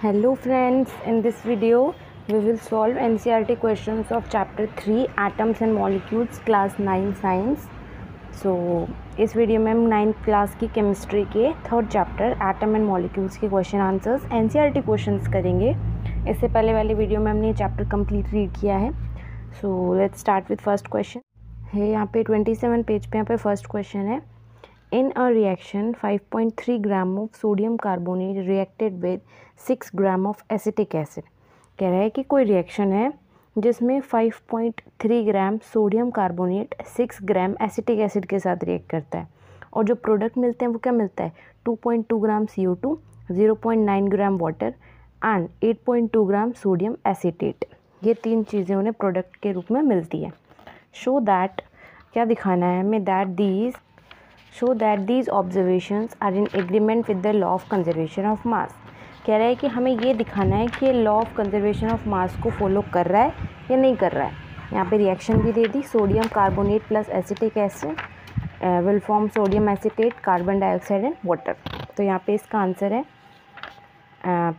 Hello friends, in this video we will solve NCERT questions of chapter 3 Atoms and Molecules class 9 Science. So इस video में हम 9th class की chemistry के third chapter atom and molecules के question answers NCERT questions करेंगे। इससे पहले वाले वीडियो में हमने चैप्टर कंप्लीट रीड किया है। So let's start with first question है यहाँ पे 27 पेज पे। यहाँ पे फर्स्ट क्वेश्चन है, in a reaction 5.3 gram of sodium carbonate reacted with 6 gram of acetic acid। कह रहा है कि कोई रिएक्शन है जिसमें 5.3 ग्राम सोडियम कार्बोनेट 6 ग्राम एसिटिक एसिड के साथ रिएक्ट करता है और जो प्रोडक्ट मिलते हैं वो क्या मिलता है 2.2 ग्राम CO2, 0.9 gram water and 8.2 gram sodium acetate. ये तीन चीज़ें उन्हें प्रोडक्ट के रूप में मिलती है। शो दैट, क्या दिखाना है हमें, show that these observations are in agreement with the law of conservation of mass। कह रहा है कि हमें ये दिखाना है कि ये law of conservation of mass को फॉलो कर रहा है या नहीं कर रहा है। यहाँ पे रिएक्शन भी दे दी, sodium carbonate plus acetic acid will form sodium acetate, carbon dioxide and water. तो यहाँ पे इसका आंसर है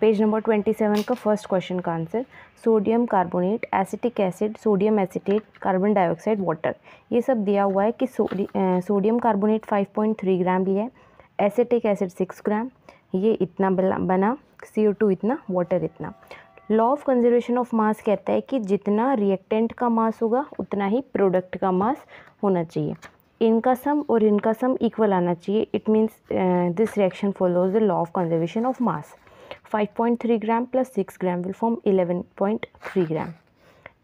पेज नंबर 27 का फर्स्ट क्वेश्चन का answer sodium carbonate, acetic acid, sodium acetate, carbon dioxide, water. ये सब दिया हुआ है कि सोडियम कार्बोनेट 5.3 ग्राम लिया है, एसिटिक एसिड 6 ग्राम, ये इतना बना, CO2 इतना, वाटर इतना। लॉ ऑफ कंजर्वेशन ऑफ मास कहता है कि जितना रिएक्टेंट का मास होगा उतना ही प्रोडक्ट का मास होना चाहिए। इनका सम और इनका सम इक्वल आना चाहिए। It means this reaction follows the law of conservation of mass. 5.3 gram plus 6 gram will form 11.3 gram.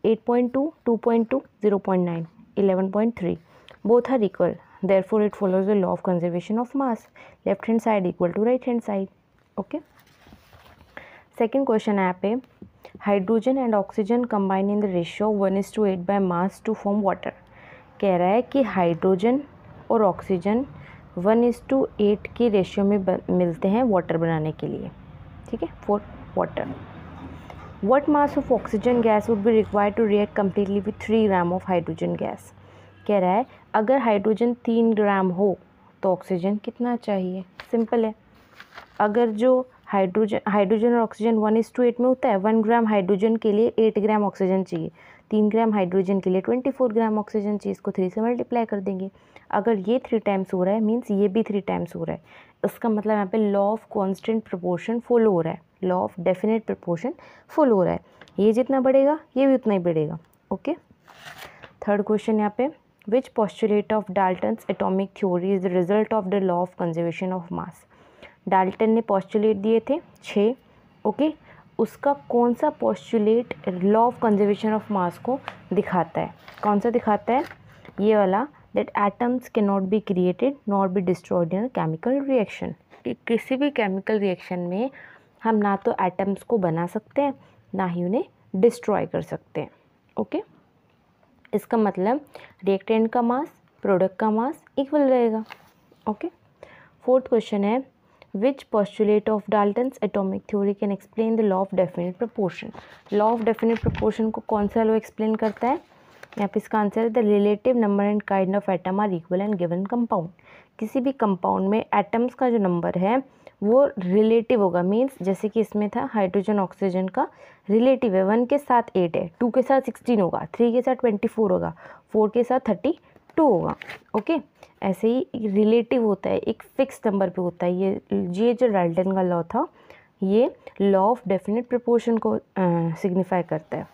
8.2, 2.2, 0.9, 11.3. Both are equal. Therefore, it follows the law of conservation of mass. Left hand side equal to right hand side. Okay. Second question है यहाँ पे, hydrogen and oxygen combine in the ratio 1:8 by mass to form water। कह रहा है कि hydrogen और oxygen 1:8 की ratio में मिलते हैं वाटर बनाने के लिए, ठीक है, for water. What mass of oxygen gas would be required to react completely with 3 gram of hydrogen gas. कह रहा है अगर हाइड्रोजन 3 ग्राम हो तो ऑक्सीजन कितना चाहिए। सिंपल है, अगर जो हाइड्रोजन और ऑक्सीजन 1:8 में होता है, 1 ग्राम हाइड्रोजन के लिए 8 ग्राम ऑक्सीजन चाहिए, 3 ग्राम हाइड्रोजन के लिए 24 ग्राम ऑक्सीजन चाहिए। इसको 3 से मल्टीप्लाई कर देंगे। अगर ये 3 टाइम्स हो रहा है मीन्स ये भी 3 टाइम्स हो रहा है। इसका मतलब यहाँ पे law of constant proportion follow हो रहा है, law of definite proportion follow हो रहा है। ये जितना बढ़ेगा ये भी उतना ही बढ़ेगा। ओके। थर्ड क्वेश्चन यहाँ पे, which postulate of Dalton's atomic theory is the result of the law of conservation of mass. Dalton ने पोस्टुलेट दिए थे 6। ओके, उसका कौन सा postulate law of conservation of mass को दिखाता है? कौन सा दिखाता है? ये वाला, that atoms can not be created not be destroyed in chemical reaction. कि किसी भी केमिकल रिएक्शन में हम ना तो एटम्स को बना सकते हैं ना ही उन्हें डिस्ट्रॉय कर सकते हैं। ओके, इसका मतलब रिएक्टेंट का मास प्रोडक्ट का मास इक्वल रहेगा। ओके। फोर्थ क्वेश्चन है, which postulate of Dalton's atomic theory can explain the law of definite proportion. Law of definite proportion को कौन सा लॉ एक्सप्लेन करता है? यहाँ पे इसका आंसर है the relative number and kind of atom are equal and given compound. किसी भी कंपाउंड में एटम्स का जो नंबर है वो रिलेटिव होगा। मीन्स जैसे कि इसमें था हाइड्रोजन ऑक्सीजन का रिलेटिव है, 1 के साथ 8 है, 2 के साथ 16 होगा, 3 के साथ 24 होगा, 4 के साथ 32 होगा। ओके, ऐसे ही रिलेटिव होता है, एक फिक्स नंबर पे होता है। ये जो डाल्टन का लॉ था ये लॉ ऑफ डेफिनेट प्रोपोर्शन को सिग्निफाई करता है।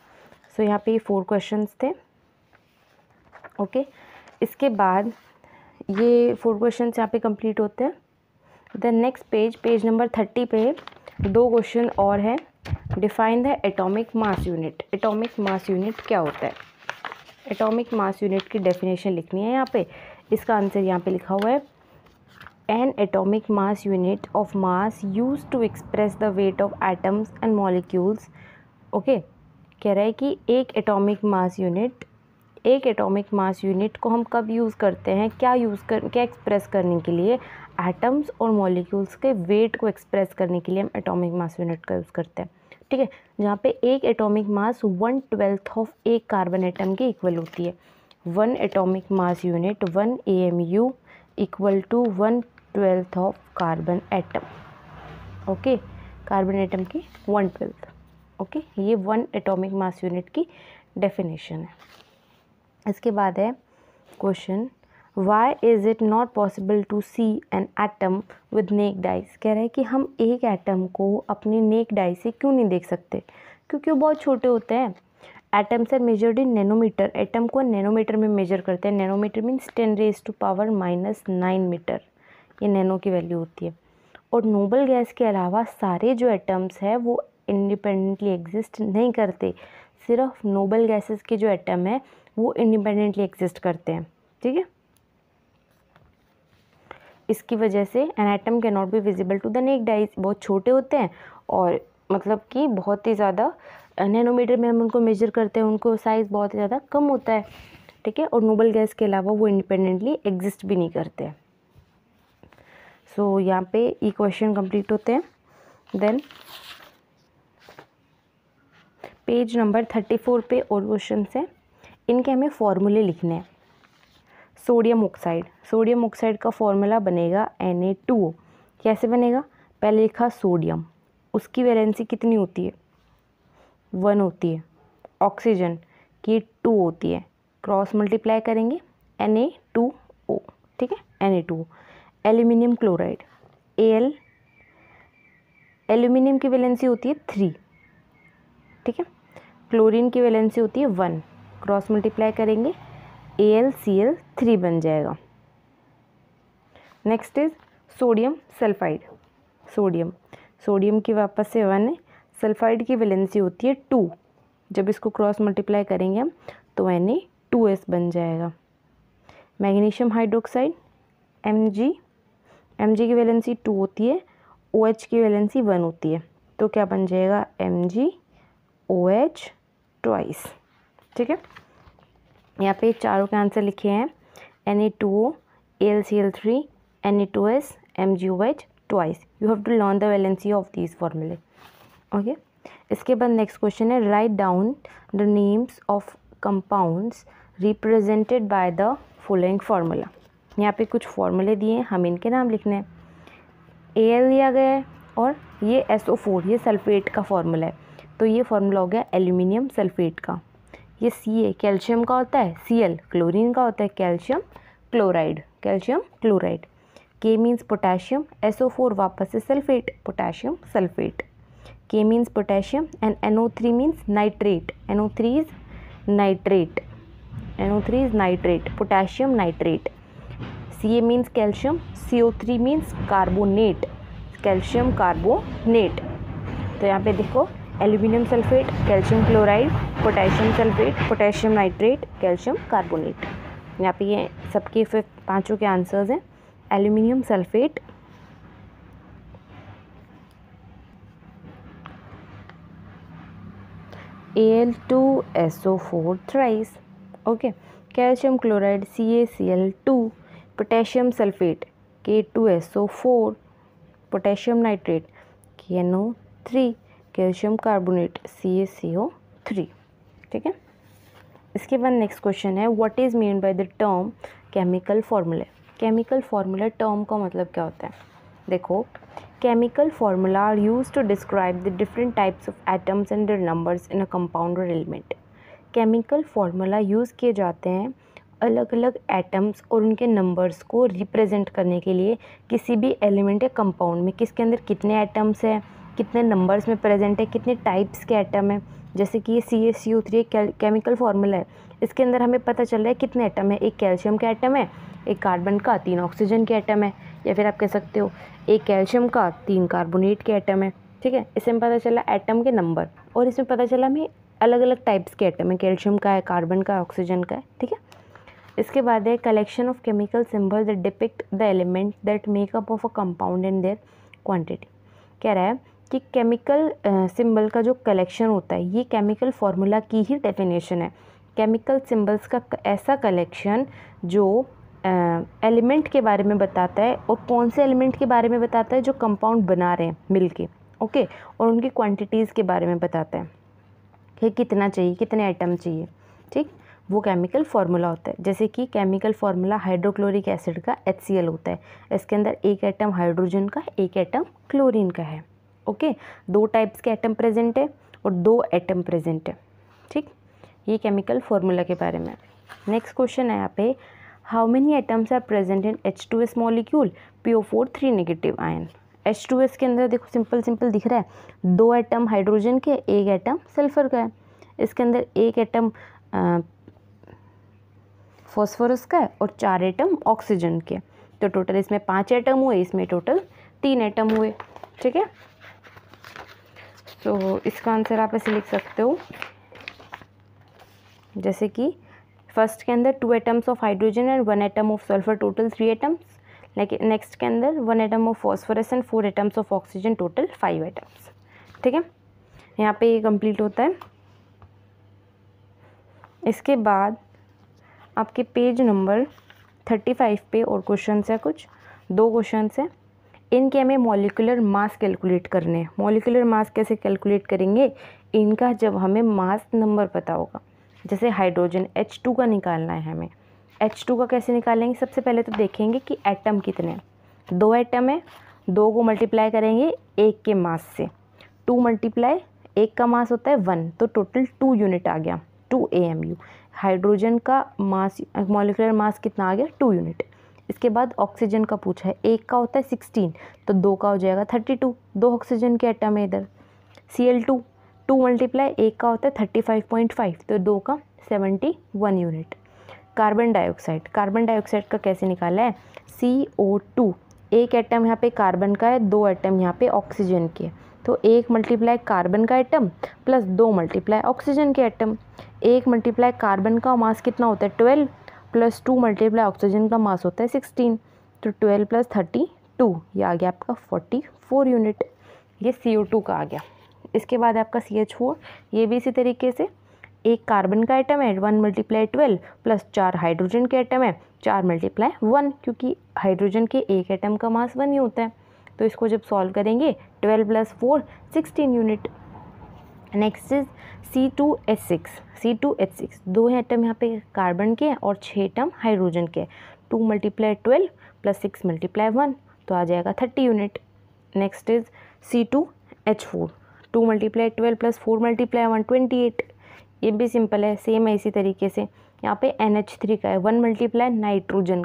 सो यहाँ पे ये 4 क्वेश्चंस थे। ओके, इसके बाद ये 4 क्वेश्चंस यहाँ पे कंप्लीट होते हैं। द नेक्स्ट पेज नंबर 30 पे 2 क्वेश्चन और हैं। Define the atomic mass unit. Atomic mass unit क्या होता है? एटॉमिक मास यूनिट की डेफिनेशन लिखनी है यहाँ पे। इसका आंसर यहाँ पे लिखा हुआ है, an atomic mass unit of mass use to express the weight of atoms and molecules. Okay, कह रहा है कि एक एटॉमिक मास यूनिट को हम कब यूज़ करते हैं, क्या एक्सप्रेस करने के लिए? एटम्स और मॉलिक्यूल्स के वेट को एक्सप्रेस करने के लिए हम एटॉमिक मास यूनिट का यूज़ करते हैं। ठीक है, जहाँ पे एक एटॉमिक मास 1/12 ऑफ एक कार्बन एटम के इक्वल होती है। 1 atomic mass unit 1 AMU equal to 1/12 of carbon atom. Okay, carbon atom की 1/12। ओके, ये 1 एटॉमिक मास यूनिट की डेफिनेशन है। इसके बाद है question, why is it not possible to see an atom with naked eyes. कह रहा है कि हम एक एटम को अपनी नेक्ड आई से क्यों नहीं देख सकते, क्योंकि वो बहुत छोटे होते हैं। Atoms are measured in nanometer, atom को नैनोमीटर में मेजर करते हैं। नैनोमीटर मीन्स 10⁻⁻⁹ मीटर, ये नैनो की वैल्यू होती है। और नोबल गैस के अलावा सारे जो एटम्स हैं वो इंडिपेंडेंटली एग्जिस्ट नहीं करते, सिर्फ नोबल गैसेस के जो एटम है वो इंडिपेंडेंटली एग्जिस्ट करते हैं। ठीक है, इसकी वजह से an atom can not be visible to the naked eyes, बहुत छोटे होते हैं और मतलब कि बहुत ही ज़्यादा नैनोमीटर में हम उनको मेजर करते हैं, उनको साइज़ बहुत ज़्यादा कम होता है। ठीक है, और नोबल गैस के अलावा वो इंडिपेंडेंटली एग्जिस्ट भी नहीं करते हैं। सो यहाँ पे ये क्वेश्चन कंप्लीट होते हैं। देन पेज नंबर 34 पे और क्वेश्चन है, इनके हमें फॉर्मूले लिखने हैं। सोडियम ऑक्साइड का फॉर्मूला बनेगा Na2O। कैसे बनेगा, पहले लिखा सोडियम, उसकी वैलेंसी कितनी होती है, 1 होती है। ऑक्सीजन की 2 होती है, क्रॉस मल्टीप्लाई करेंगे Na2O। ठीक है, Na2O। Aluminium chloride Al, aluminium की वैलेंसी होती है 3। ठीक है, क्लोरीन की वैलेंसी होती है 1, क्रॉस मल्टीप्लाई करेंगे AlCl3 बन जाएगा। Next is sodium sulphide. Sodium की वापस से 1 है, सल्फाइड की वैलेंसी होती है 2, जब इसको क्रॉस मल्टीप्लाई करेंगे हम तो Na2S बन जाएगा। मैग्नीशियम हाइड्रोक्साइड Mg की वैलेंसी 2 होती है, OH की वैलेंसी 1 होती है, तो क्या बन जाएगा MgOH ट्वाइस। ठीक है, यहाँ पे चारों के आंसर लिखे हैं Na2O, AlCl3, Na2S, MgOH twice. You have to learn the valency of these formulae. Okay, इसके बाद नेक्स्ट क्वेश्चन है, write down the names of compounds represented by the following formula. यहाँ पे कुछ फॉर्मूले दिए हैं, हम इनके नाम लिखने हैं। Al दिया गया है और ये SO4 ये सल्फेट का फॉर्मूला है, तो ये फार्मूला हो गया एल्यूमिनियम सल्फेट का। ये Ca कैल्शियम का होता है, Cl क्लोरीन का होता है, calcium chloride. K means potassium, SO4 वापस से sulphate, potassium sulphate. K means potassium and NO3 means nitrate, NO3 is nitrate, potassium nitrate. Ca means calcium, CO3 means carbonate, calcium carbonate. तो यहाँ पे देखो aluminium sulphate, calcium chloride, potassium sulphate, potassium nitrate, calcium carbonate. यहाँ पे ये सबके फिर पांचों के आंसर्स हैं। Aluminium sulphate, Al2SO4 thrice. Okay, calcium chloride CaCl2, potassium sulphate K2SO4, potassium nitrate KNO3, calcium carbonate CaCO3। ठीक है, इसके बाद नेक्स्ट क्वेश्चन है, what is mean by the term chemical formula. Chemical formula term का मतलब क्या होता है, देखो chemical formula are use to describe the different types of atoms and their numbers in a compound और एलिमेंट। केमिकल फार्मूला यूज़ किए जाते हैं अलग अलग एटम्स और उनके नंबर्स को रिप्रेजेंट करने के लिए किसी भी एलिमेंट या कंपाउंड में, किसके अंदर कितने एटम्स हैं, कितने नंबर्स में प्रेजेंट है, कितने टाइप्स के एटम हैं। जैसे कि ये CaCO3 केमिकल फार्मूला है, इसके अंदर हमें पता चल रहा है कितने एटम है, एक कैल्शियम का एटम है, एक कार्बन का, 3 ऑक्सीजन के एटम है, या फिर आप कह सकते हो एक कैल्शियम का, 3 कार्बोनेट के एटम है। ठीक है, इससे हमें पता चला एटम के नंबर, और इसमें पता चला हमें अलग अलग टाइप्स के एटम है, कैल्शियम का है, कार्बन का है, ऑक्सीजन का है। ठीक है, इसके बाद है collection of chemical symbol that depict the element that make up of a compound and their quantity. कह रहा है कि केमिकल सिंबल का जो कलेक्शन होता है ये केमिकल फार्मूला की ही डेफिनेशन है। केमिकल सिंबल्स का ऐसा कलेक्शन जो एलिमेंट के बारे में बताता है, और कौन से एलिमेंट के बारे में बताता है, जो कंपाउंड बना रहे हैं मिलके। ओके, और उनकी क्वांटिटीज़ के बारे में बताता है कि कितना चाहिए, कितने एटम चाहिए। ठीक, वो केमिकल फार्मूला होता है। जैसे कि केमिकल फार्मूला हाइड्रोक्लोरिक एसिड का HCl होता है, इसके अंदर एक एटम हाइड्रोजन का, एक एटम क्लोरीन का है। ओके, 2 टाइप्स के एटम प्रेजेंट है और 2 एटम प्रेजेंट है, ठीक। ये केमिकल फॉर्मूला के बारे में। नेक्स्ट क्वेश्चन है यहाँ पे, how many atoms are present in H2S molecule, PO4 3 negative ion. H2S के अंदर देखो सिंपल दिख रहा है, 2 एटम हाइड्रोजन के, 1 एटम सल्फर का है। इसके अंदर 1 एटम फॉस्फोरस का है और 4 एटम ऑक्सीजन के। तो टोटल इसमें 5 एटम हुए, इसमें टोटल 3 एटम हुए, ठीक है। तो इसका आंसर आप ऐसे लिख सकते हो, जैसे कि फर्स्ट के अंदर 2 atoms of hydrogen and 1 atom of sulphur, total 3 atoms. लेकिन नेक्स्ट के अंदर 1 atom of phosphorus and 4 atoms of oxygen, total 5 atoms, ठीक है। यहाँ पे ये कंप्लीट होता है। इसके बाद आपके पेज नंबर 35 पे और क्वेश्चन है, कुछ 2 क्वेश्चन है। इनके हमें मॉलिक्यूलर मास कैलकुलेट करने हैं। मॉलिक्यूलर मास कैसे कैलकुलेट करेंगे, इनका जब हमें मास नंबर पता होगा। जैसे हाइड्रोजन H2 का निकालना है हमें, H2 का कैसे निकालेंगे, सबसे पहले तो देखेंगे कि एटम कितने हैं। 2 एटम है, 2 को मल्टीप्लाई करेंगे 1 के मास से, 2 मल्टीप्लाई 1 का मास होता है 1, तो टोटल 2 यूनिट आ गया, 2 AMU। हाइड्रोजन का मास, मॉलिक्यूलर मास कितना आ गया, 2 यूनिट। इसके बाद ऑक्सीजन का पूछा है, 1 का होता है 16, तो 2 का हो जाएगा 32, 2 ऑक्सीजन के एटम है इधर। Cl2, 2 मल्टीप्लाई 1 का होता है 35.5, तो 2 का 71 यूनिट। कार्बन डाइऑक्साइड का कैसे निकाला है, CO2, 1 एटम यहाँ पे कार्बन का है, 2 एटम यहाँ पे ऑक्सीजन के, तो 1 मल्टीप्लाई कार्बन का एटम प्लस 2 मल्टीप्लाई ऑक्सीजन के एटम। 1 मल्टीप्लाई कार्बन का मास कितना होता है 12, प्लस 2 मल्टीप्लाई ऑक्सीजन का मास होता है 16, तो 12 प्लस 32, ये आ गया आपका 44 यूनिट। ये CO2 का आ गया। इसके बाद आपका CH4, ये भी इसी तरीके से, 1 कार्बन का एटम है, 1 मल्टीप्लाई 12 प्लस 4 हाइड्रोजन के एटम है, 4 मल्टीप्लाई 1, क्योंकि हाइड्रोजन के 1 एटम का मास 1 ही होता है। तो इसको जब सॉल्व करेंगे 12 plus 4 16 unit. Next is C2H6, 2 atom यहाँ पे कार्बन के और 6 एटम हाइड्रोजन के, 2 मल्टीप्लाई 12 प्लस 6 मल्टीप्लाई 1, तो आ जाएगा 30 unit. Next is C2H4, 2 multiply 12 plus 4 multiply 1 28, ये भी सिंपल है, सेम है इसी तरीके से। यहाँ पे NH3 का है, 1 मल्टीप्लाई नाइट्रोजन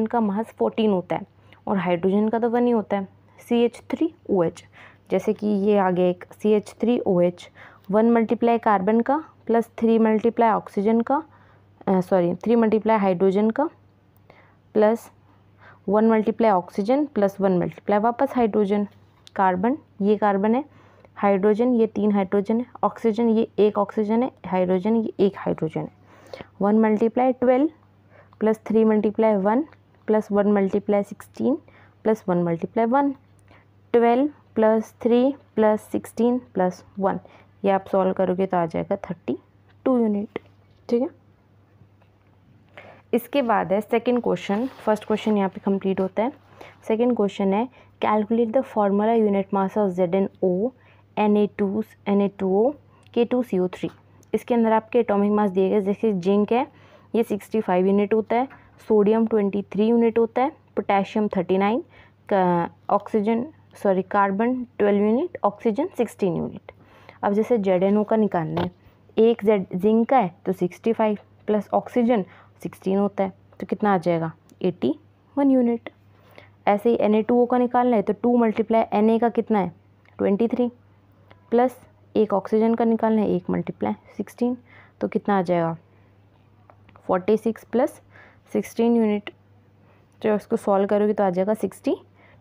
का मास 14 होता है और हाइड्रोजन का तो 1 ही होता है, CH3OH। जैसे कि ये आ गया एक CH3OH, 1 मल्टीप्लाई कार्बन का प्लस 3 मल्टीप्लाई ऑक्सीजन का, 3 मल्टीप्लाई हाइड्रोजन का plus 1 multiply oxygen plus 1 multiply वापस हाइड्रोजन। कार्बन, ये कार्बन है, हाइड्रोजन, ये 3 हाइड्रोजन है, ऑक्सीजन, ये 1 ऑक्सीजन है, हाइड्रोजन, ये 1 हाइड्रोजन है। 1 multiply 12 plus 3 multiply 1 plus 1 multiply 16 plus 1 multiply 1, 12 plus 3 plus 16 plus 1, ये आप सॉल्व करोगे तो आ जाएगा 32 यूनिट, ठीक है। इसके बाद है सेकंड क्वेश्चन। फर्स्ट क्वेश्चन यहाँ पे कंप्लीट होता है। सेकंड क्वेश्चन है, calculate the formula unit mass of ZnO Na2O K2CO3। इसके अंदर आपके एटॉमिक मास दिए गए, जैसे जिंक है ये 65 यूनिट होता है, सोडियम 23 यूनिट होता है, potassium 39, carbon 12 unit, oxygen 16 unit. अब जैसे ZnO का निकालना है, एक जिंक का है तो 65 प्लस ऑक्सीजन 16 होता है, तो कितना आ जाएगा 81 यूनिट। ऐसे ही Na2O का निकालना है तो 2 मल्टीप्लाई Na का कितना है 23 प्लस 1 ऑक्सीजन का निकालना है 1 मल्टीप्लाई 16, तो कितना आ जाएगा 46 प्लस 16 यूनिट। तो उसको सॉल्व करोगे तो आ जाएगा 62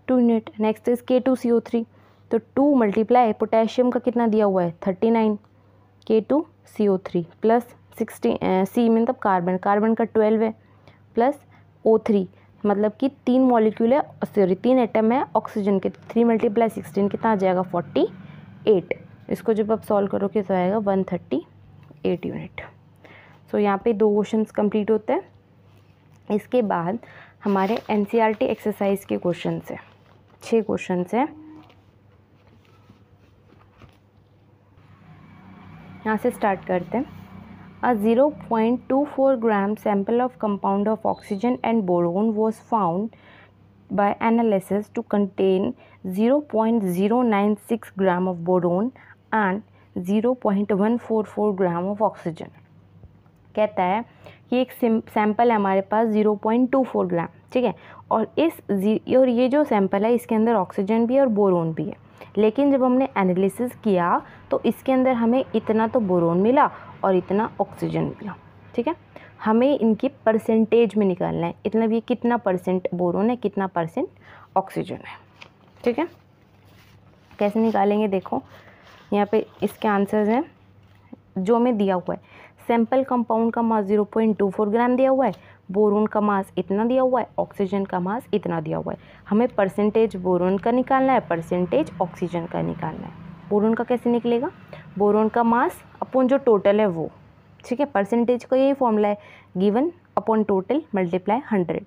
यूनिट। नेक्स्ट इज K2CO3, तो 2 मल्टीप्लाई पोटेशियम का कितना दिया हुआ है 39, K2CO3 प्लस 16 C मतलब कार्बन का 12 है प्लस O3, मतलब कि 3 मॉलिक्यूल है, सॉरी 3 एटम है ऑक्सीजन के, 3 मल्टीप्लाई 16 कितना आ जाएगा 48। इसको जब आप सॉल्व करोगे तो आएगा 138 यूनिट। सो यहाँ पे 2 क्वेश्चंस कंप्लीट होते हैं। इसके बाद हमारे NCERT एक्सरसाइज के क्वेश्चंस है, 6 क्वेश्चंस हैं। यहाँ से स्टार्ट करते हैं। A 0.24 gram sample of compound of oxygen and boron was found by analysis to contain 0.096 gram of boron and 0.144 gram of oxygen. कहता है कि एक सैंपल है हमारे पास 0.24 ग्राम, ठीक है, और ये जो सैंपल है इसके अंदर ऑक्सीजन भी है और बोरोन भी है, लेकिन जब हमने एनालिसिस किया तो इसके अंदर हमें इतना तो बोरोन मिला और इतना ऑक्सीजन मिला, ठीक है। हमें इनकी परसेंटेज में निकालना है, इतना भी कितना परसेंट बोरोन है, कितना परसेंट ऑक्सीजन है, ठीक है। कैसे निकालेंगे, देखो यहाँ पे इसके आंसर्स हैं जो हमें दिया हुआ है। सैंपल कंपाउंड का मास 0.24 ग्राम दिया हुआ है, बोरोन का मास इतना दिया हुआ है, ऑक्सीजन का मास इतना दिया हुआ है। हमें परसेंटेज बोरोन का निकालना है, परसेंटेज ऑक्सीजन का निकालना है। बोरोन का कैसे निकलेगा, बोरोन का मास अपॉन जो टोटल है वो, ठीक है। परसेंटेज का यही फॉर्मूला है, given upon total multiply 100।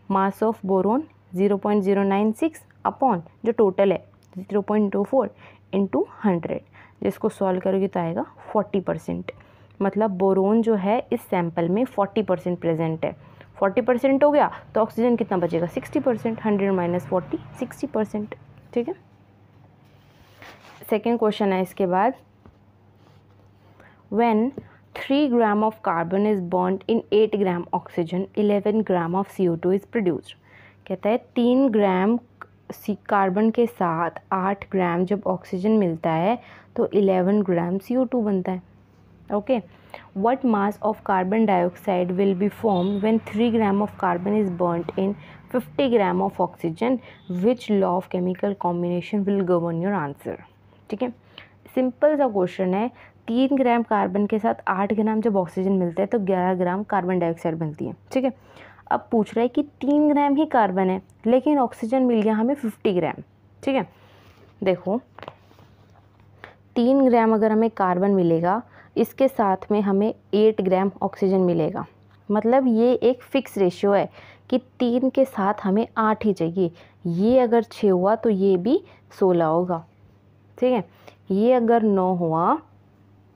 Mass of boron 0.096 upon जो टोटल है 0.24 इंटू 100, जिसको सॉल्व करोगे तो आएगा 40%। मतलब बोरोन जो है इस सैंपल में 40% प्रेजेंट है। 40% हो गया तो ऑक्सीजन कितना बचेगा, 60%। 100 माइनस 40 60%, ठीक है। सेकेंड क्वेश्चन है इसके बाद, when 3 gram of carbon is bond in 8 gram oxygen 11 gram of CO2 is produced. कहता है 3 ग्राम कार्बन के साथ 8 ग्राम जब ऑक्सीजन मिलता है तो 11 ग्राम CO2 बनता है। Okay, what mass of carbon dioxide will be formed when 3 gram of carbon is burnt in 50 gram of oxygen? Which law of chemical combination will govern your answer? ठीक है, simple सा question है। 3 gram carbon के साथ 8 ग्राम जब oxygen मिलता है तो 11 ग्राम कार्बन डाइऑक्साइड मिलती है, ठीक है। अब पूछ रहा है कि 3 ग्राम ही कार्बन है लेकिन ऑक्सीजन मिल गया हमें 50 ग्राम, ठीक है। देखो 3 ग्राम अगर हमें कार्बन मिलेगा, इसके साथ में हमें 8 ग्राम ऑक्सीजन मिलेगा, मतलब ये एक फिक्स रेशियो है कि 3 के साथ हमें 8 ही चाहिए। ये अगर 6 हुआ तो ये भी 16 होगा, ठीक है। ये अगर 9 हुआ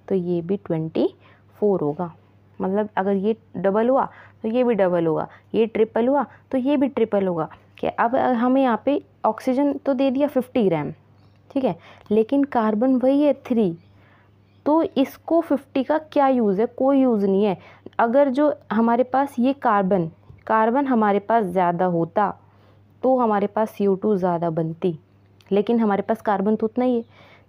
तो ये भी 24 होगा। मतलब अगर ये डबल हुआ तो ये भी डबल होगा, ये ट्रिपल हुआ तो ये भी ट्रिपल होगा। कि अब हमें यहाँ पे ऑक्सीजन तो दे दिया 50 ग्राम, ठीक है, लेकिन कार्बन वही है 3, तो इसको 50 का क्या यूज़ है, कोई यूज़ नहीं है। अगर जो हमारे पास ये कार्बन हमारे पास ज़्यादा होता तो हमारे पास CO2 ज़्यादा बनती, लेकिन हमारे पास कार्बन तो उतना ही है।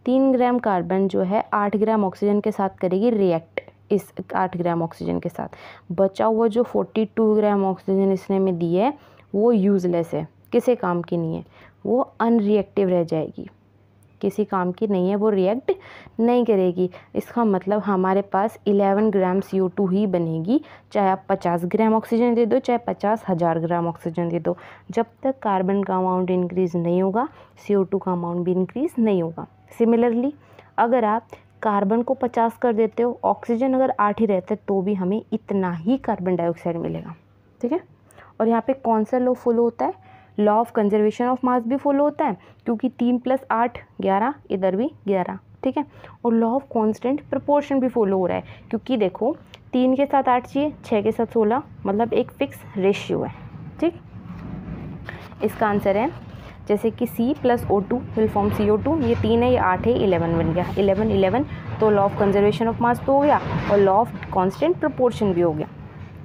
3 ग्राम कार्बन जो है 8 ग्राम ऑक्सीजन के साथ करेगी रिएक्ट, इस 8 ग्राम ऑक्सीजन के साथ। बचा हुआ जो 42 ग्राम ऑक्सीजन इसने में दी है वो यूज़लेस है, किसी काम की नहीं है, वो अनरिएक्टिव रह जाएगी, किसी काम की नहीं है, वो रिएक्ट नहीं करेगी। इसका मतलब हमारे पास 11 ग्राम CO2 ही बनेगी, चाहे आप 50 ग्राम ऑक्सीजन दे दो, चाहे 50,000 ग्राम ऑक्सीजन दे दो। जब तक कार्बन का अमाउंट इंक्रीज़ नहीं होगा CO2 का अमाउंट भी इंक्रीज़ नहीं होगा। सिमिलरली अगर आप कार्बन को 50 कर देते हो, ऑक्सीजन अगर 8 ही रहता है तो भी हमें इतना ही कार्बन डाइऑक्साइड मिलेगा, ठीक है। और यहाँ पे कौन सा लॉ फॉलो होता है, लॉ ऑफ कंजर्वेशन ऑफ मास भी फॉलो होता है, क्योंकि 3 + 8 11, इधर भी 11, ठीक है। और लॉ ऑफ कांस्टेंट प्रोपोर्शन भी फॉलो हो रहा है, क्योंकि देखो 3 के साथ 8 चाहिए, 6 के साथ 16, मतलब एक फिक्स रेशियो है, ठीक। इसका आंसर है जैसे कि C + O2 will form CO2, ये 3 है, ये 8 है, 11 बन गया, 11 तो लॉ ऑफ कंजर्वेशन ऑफ मास तो हो गया और लॉ ऑफ कांस्टेंट प्रोपोर्शन भी हो गया।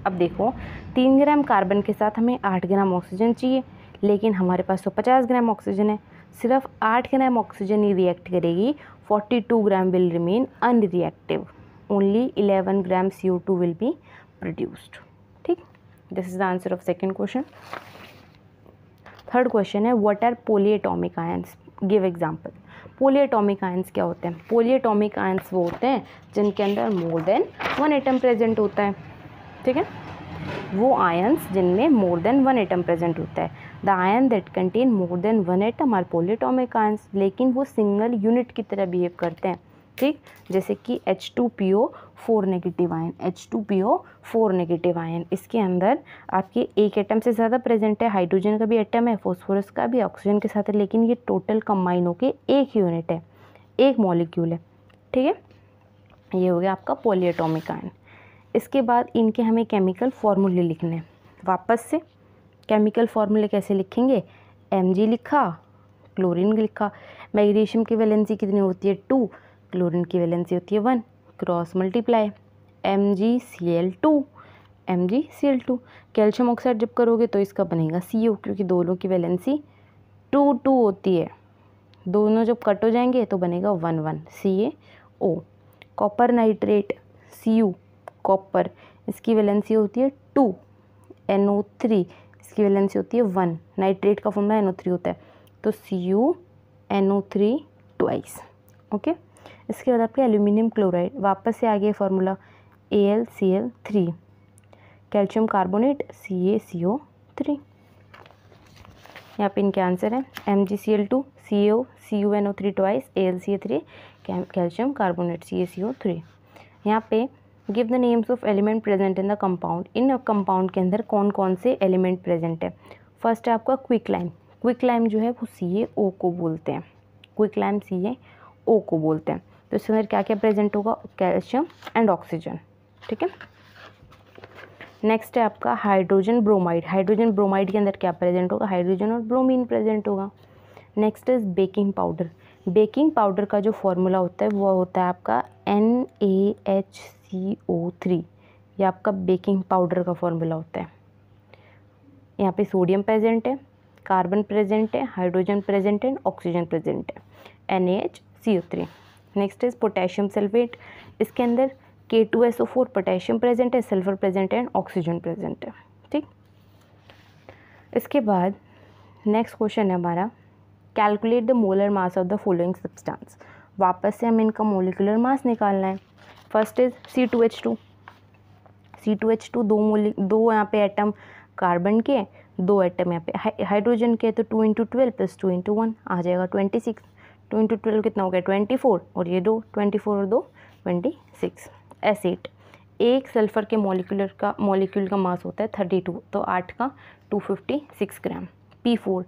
अब देखो 3 ग्राम कार्बन के साथ हमें 8 ग्राम ऑक्सीजन चाहिए, लेकिन हमारे पास तो 50 ग्राम ऑक्सीजन है, सिर्फ 8 ग्राम ऑक्सीजन ही रिएक्ट करेगी, 42 gram will remain unreactive, only 11 gram CO2 will be produced, ठीक। This is the answer of second question. Third question है, what are polyatomic ions, give example. Polyatomic ions क्या होते हैं, polyatomic ions वो होते हैं जिनके अंदर मोर देन 1 एटम प्रेजेंट होता है, ठीक है। वो आयंस जिनमें मोर देन 1 एटम प्रेजेंट होता है। The ion that contain more than 1 atom are polyatomic ions, लेकिन वो सिंगल यूनिट की तरह बिहेव करते हैं, ठीक। जैसे कि H2PO 4 negative ion, H2PO 4 negative ion, इसके अंदर आपके एक एटम से ज़्यादा प्रेजेंट है, हाइड्रोजन का भी एटम है, फॉस्फोरस का भी, ऑक्सीजन के साथ है, लेकिन ये टोटल कंबाइन होके एक यूनिट है, एक मॉलिक्यूल है, ठीक है। ये हो गया आपका पॉलीएटॉमिक आयन। इसके बाद इनके हमें केमिकल फॉर्मूले लिखने हैं वापस से, केमिकल फॉर्मूले कैसे लिखेंगे, Mg लिखा, क्लोरीन लिखा। मैग्नीशियम की वैलेंसी कितनी होती है 2, क्लोरीन की वैलेंसी होती है 1, cross multiply MgCl2, MgCl2। Calcium oxide जब करोगे तो इसका बनेगा CO, क्योंकि दोनों की वैलेंसी 2 होती है, दोनों जब कट हो जाएंगे तो बनेगा 1 CaO। Copper nitrate Cu, copper, इसकी वैलेंसी होती है 2, NO3, इसकी वैलेंसी होती है 1, नाइट्रेट का फॉर्मूला NO3 होता है, तो CuNO3 ट्वाइस। ओके, इसके बाद आपके एल्यूमिनियम क्लोराइड, वापस से आ गया formula AlCl3, calcium carbonate CaCO3। यहाँ पे इनके आंसर है MgCl2, CO, CuNO3 twice, AlCl3, calcium carbonate CaCO3। यहाँ पे give the names of element present in the compound, in compound के अंदर कौन कौन से एलिमेंट प्रेजेंट है। फर्स्ट है आपका क्विकलाइम, क्विकलाइम जो है वो CaO को बोलते हैं, क्विकलाइम CaO को बोलते हैं। तो इसके अंदर क्या क्या प्रेजेंट होगा, कैल्शियम एंड ऑक्सीजन, ठीक है। नेक्स्ट है आपका हाइड्रोजन ब्रोमाइड, हाइड्रोजन ब्रोमाइड के अंदर क्या प्रेजेंट होगा, हाइड्रोजन और ब्रोमीन प्रेजेंट होगा। Next is baking powder, baking powder का जो फॉर्मूला होता है वो होता है आपका NaHCO3, ये आपका बेकिंग पाउडर का फॉर्मूला होता है। यहाँ पे सोडियम प्रेजेंट है, कार्बन प्रेजेंट है, हाइड्रोजन प्रेजेंट है, ऑक्सीजन प्रेजेंट है, NaHCO3। Next is potassium sulphate, इसके अंदर K2SO4 पोटेशियम प्रेजेंट है, सल्फर प्रेजेंट है एंड ऑक्सीजन प्रेजेंट है, ठीक। इसके बाद नेक्स्ट क्वेश्चन है हमारा, calculate the molar mass of the following substance. वापस से हमें इनका मोलिकुलर मास निकालना है। फर्स्ट इज C2H2, C2H2 दो यहाँ पे एटम कार्बन के, 2 एटम यहाँ पे हाइड्रोजन के, तो 2 × 12 + 2 × 1 आ जाएगा 26, 2 × 12 कितना हो गया 24, और ये 2, 24 और 2 26। एसिड, एक सल्फर के मॉलिक्यूल का मास होता है 32, तो 8 का 256 ग्राम। P4,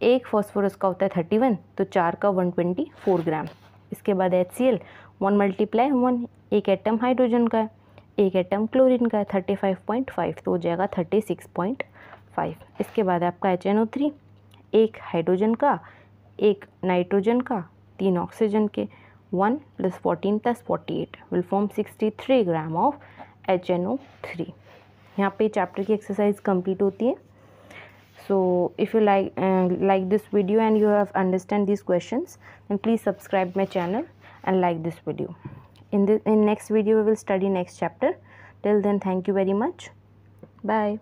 एक फॉस्फोरस का होता है 31, तो 4 का 124 ग्राम। इसके बाद HCl, 1 × 1, एक एटम हाइड्रोजन का है, एक एटम क्लोरीन का है, 35.5, तो हो जाएगा 36.5। इसके बाद आपका HNO3, एक हाइड्रोजन का, एक नाइट्रोजन का, 3 ऑक्सीजन के, 1 + 14 + 48 will form 63 gram of HNO3। यहाँ पे चैप्टर की एक्सरसाइज कंप्लीट होती है। So if you like this video and you have understand these questions, then please subscribe my channel and like this video. In next video we will study next chapter. Till then, thank you very much. Bye.